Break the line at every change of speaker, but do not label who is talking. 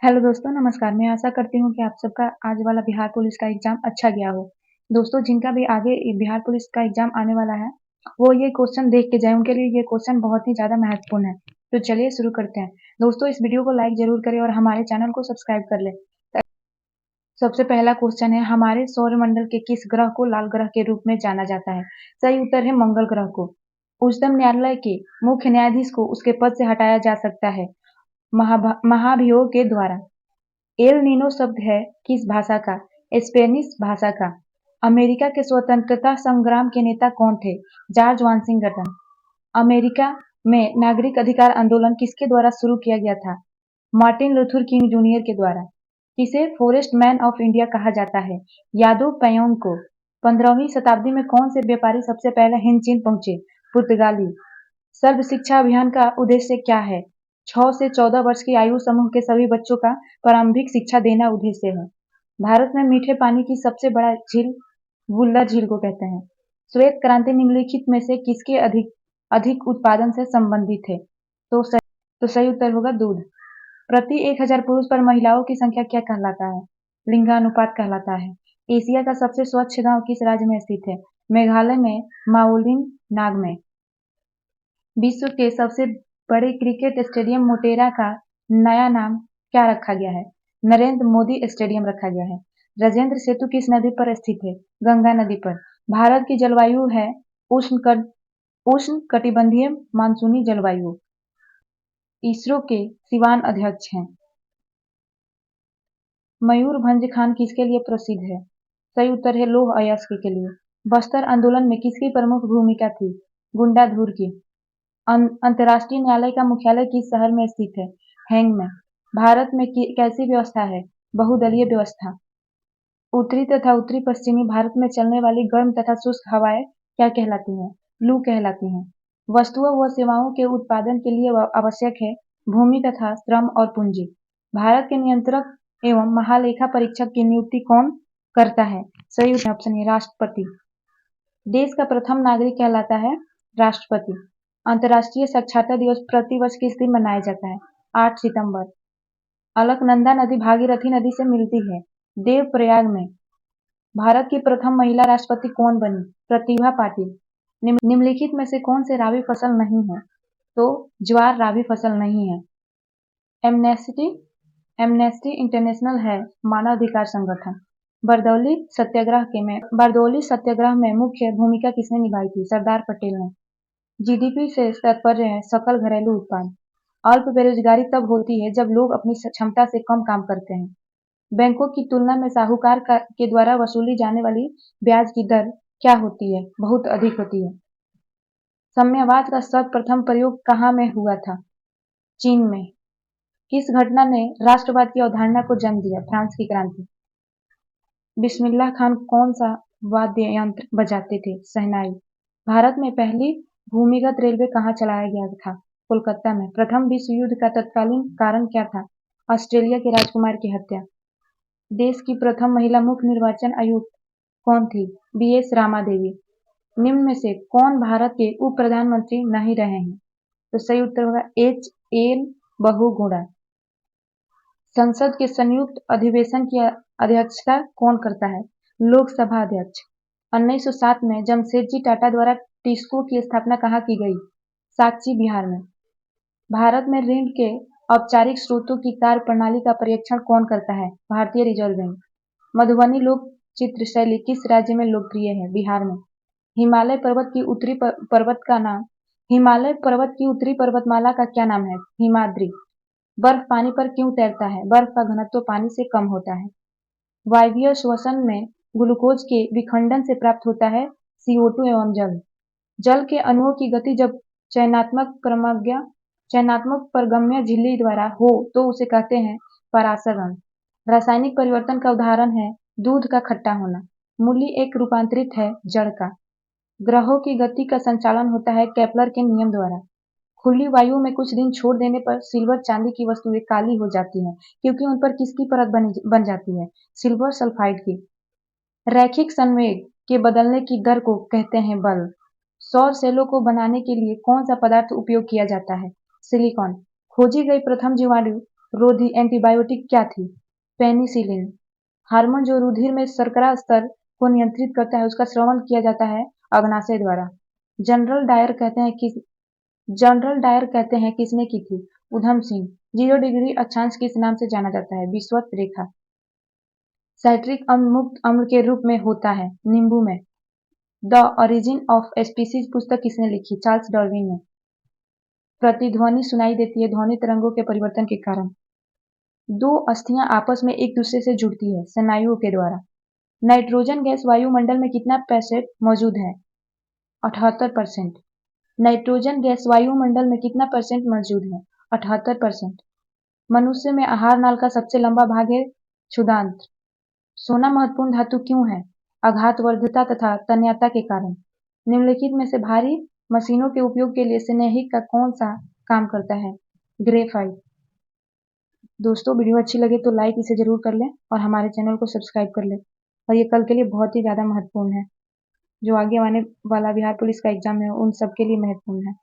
Hello दोस्तों, नमस्कार। मैं आशा करती हूँ कि आप सबका आज वाला बिहार पुलिस का एग्ज़ाम अच्छा गया हो। दोस्तों, जिनका भी आगे बिहार पुलिस का एग्ज़ाम आने वाला है, वो ये क्वेश्चन देख के जाएँ, उनके लिए ये क्वेश्चन बहुत ही ज़्यादा महत्वपूर्ण है। तो चलिए शुरू करते हैं। दोस्तों, इस वीडियो को लाइक ज़रूर करें और हमारे चैनल को सब्सक्राइब कर लें। सबसे पहला क्वेश्चन है, हमारे सौरमंडल के किस ग्रह को लाल ग्रह के रूप में जाना जाता है? सही उत्तर है मंगल ग्रह को। उच्चतम न्यायालय के मुख्य न्यायाधीश को उसके पद से हटाया जा सकता है महाभियोग के द्वारा। एल नीनो शब्द है किस भाषा का? स्पेनिश भाषा का। अमेरिका के स्वतंत्रता संग्राम के नेता कौन थे? George Washington. अमेरिका में नागरिक अधिकार आंदोलन किसके द्वारा शुरू किया गया था? मार्टिन लूथर किंग जूनियर के द्वारा। किसे फॉरेस्ट मैन ऑफ इंडिया कहा जाता है? यादव पेयोंग को। 15वीं शताब्दी में कौन से व्यापारी सबसे पहले हिंद चीन पहुंचे? पुर्तगाली। सर्व शिक्षा अभियान का उद्देश्य क्या है? 6 से 14 वर्ष की आयु समूह के सभी बच्चों का प्रारंभिक शिक्षा देना उद्देश्य है। भारत में मीठे पानी की सबसे बड़ा झील वुल्लर झील को कहते हैं। श्वेत क्रांति निम्नलिखित में से किसके अधिक अधिक उत्पादन से संबंधित है? तो सही उत्तर होगा दूध। प्रति 1000 पुरुष पर महिलाओं की संख्या क्या कहलाता है? लिंगानुपात कहलाता है। एशिया का सबसे स्वच्छ गांव किस राज्य में स्थित है? मेघालय में माओलिन नाग में। विश्व के सबसे बड़े क्रिकेट स्टेडियम मोटेरा का नया नाम क्या रखा गया है? नरेंद्र मोदी स्टेडियम रखा गया है। राजेंद्र सेतु किस नदी पर स्थित है? गंगा नदी पर। भारत की जलवायु है उष्ण कटिबंधीय मानसूनी जलवायु। इसरो के सिवान अध्यक्ष हैं। मयूरभंज खान किसके लिए प्रसिद्ध है? सही उत्तर है लौह अयस्क के लिए। बस्तर आंदोलन में किसकी प्रमुख भूमिका थी? गुंडाधुर की। अंतर्राष्ट्रीय न्यायालय का मुख्यालय किस शहर में स्थित है? हैंग में। भारत में कैसी व्यवस्था है? बहुदलीय व्यवस्था। उत्तरी तथा उत्तरी पश्चिमी भारत में चलने वाली गर्म तथा शुष्क हवाएं क्या कहलाती हैं? लू कहलाती हैं। वस्तुओं व सेवाओं के उत्पादन के लिए आवश्यक है भूमि तथा श्रम और पूंजी। भारत के नियंत्रक एवं महालेखा परीक्षक की नियुक्ति कौन करता है? सही ऑप्शन है राष्ट्रपति। देश का प्रथम नागरिक कहलाता है राष्ट्रपति। अंतर्राष्ट्रीय साक्षरता दिवस प्रतिवर्ष किस दिन मनाया जाता है? 8 सितंबर। अलकनंदा नदी भागीरथी नदी से मिलती है। देवप्रयाग में। भारत की प्रथम महिला राष्ट्रपति कौन बनी? प्रतिभा पाटिल। निम्नलिखित में से कौन से राबी फसल नहीं है? तो ज्वार राबी फसल नहीं है। एमनेस्टी इंटरनेशनल है मानवाधिकार संगठन। बरदौली सत्याग्रह में मुख्य भूमिका किसने निभाई थी? सरदार पटेल ने। जीडीपी से तात्पर्य है सकल घरेलू उत्पाद। अल्प बेरोजगारी तब होती है जब लोग अपनी क्षमता से कम काम करते हैं। बैंकों की तुलना में साहूकार के द्वारा वसूली जाने वाली ब्याज की दर क्या होती है? बहुत अधिक होती है। साम्यवाद का सर्वप्रथम प्रयोग कहाँ में हुआ था? चीन में। किस घटना ने राष्ट्रवाद की अवधारणा को जन्म दिया? फ्रांस की क्रांति। बिस्मिल्लाह खान कौन सा वाद्य यंत्र बजाते थे? शहनाई। भारत में पहली भूमिगत रेलवे कहाँ चलाया गया था? कोलकाता में। प्रथम विश्व युद्ध का तत्कालीन कारण क्या था? ऑस्ट्रेलिया के राजकुमार की हत्या। देश की प्रथम महिला मुख्य निर्वाचन आयुक्त कौन थी? बीएस रामा देवी। निम्न में से कौन भारत के उप प्रधानमंत्री नहीं रहे हैं? तो सही उत्तर होगा एच एल बहुगुणा। संसद के संयुक्त अधिवेशन की अध्यक्षता कौन करता है? लोकसभा अध्यक्ष। 1907 में जमशेदजी टाटा द्वारा टिस्को की स्थापना कहाँ की गई? साक्षी बिहार में। भारत में ऋण के औपचारिक स्रोतों की कार्य प्रणाली का परीक्षण कौन करता है? भारतीय रिजर्व बैंक। मधुबनी लोक चित्र शैली किस राज्य में लोकप्रिय है? बिहार में। हिमालय पर्वत की उत्तरी पर्वतमाला का क्या नाम है? हिमाद्री। बर्फ पानी पर क्यों तैरता है? बर्फ का घनत्व पानी से कम होता है। वायवीय श्वसन में ग्लूकोज के विखंडन से प्राप्त होता है CO2 एवं जल। जल के अणुओं की गति जब चयनात्मक परगम्य झिल्ली द्वारा हो तो उसे कहते हैं परासरण। रासायनिक परिवर्तन का उदाहरण है दूध का खट्टा होना। मूली एक रूपांतरित है जड़ का। ग्रहों की गति का संचालन होता है केपलर के नियम द्वारा। खुली वायु में कुछ दिन छोड़ देने पर सिल्वर चांदी की वस्तुएं काली हो जाती हैं क्योंकि उन पर किसकी परत बन जाती है? सिल्वर सल्फाइड की। रैखिक संवेग के बदलने की दर को कहते हैं बल। सौर सेलों को बनाने के लिए कौन सा पदार्थ उपयोग किया जाता है? सिलिकॉन। खोजी गई प्रथम जीवाणु रोधी एंटीबायोटिक क्या थी? पेनिसिलिन। हार्मोन जो रुधिर में शर्करा स्तर को नियंत्रित करता है, उसका श्रवण किया जाता है अग्नाशय द्वारा। जनरल डायर कहते हैं किसने की थी? उधम सिंह। 0 डिग्री अक्षांश किस नाम से जाना जाता है? विषुवत रेखा। साइट्रिक अम्ल मुक्त अम्ल के रूप में होता है नींबू में। द ओरिजिन ऑफ स्पीसीज पुस्तक किसने लिखी? चार्ल्स डार्विन ने। प्रतिध्वनि सुनाई देती है ध्वनि तरंगों के परिवर्तन के कारण। दो अस्थियां आपस में एक दूसरे से जुड़ती है स्नायुओं के द्वारा। नाइट्रोजन गैस वायुमंडल में कितना % मौजूद है? 78%। नाइट्रोजन गैस वायुमंडल में कितना % मौजूद है? 78%। मनुष्य में आहार नाल का सबसे लंबा भाग है क्षुधांत्र। सोना महत्वपूर्ण धातु क्यों है? आघातवर्धकता तथा तन्यता के कारण। निम्नलिखित में से भारी मशीनों के उपयोग के लिए स्नेहिक का कौन सा काम करता है? ग्रेफाइट। दोस्तों वीडियो अच्छी लगे तो लाइक इसे जरूर कर लें और हमारे चैनल को सब्सक्राइब कर लें, और ये कल के लिए बहुत ही ज़्यादा महत्वपूर्ण है। जो आगे आने वाला बिहार पुलिस का एग्जाम है उन सब के लिए महत्वपूर्ण है।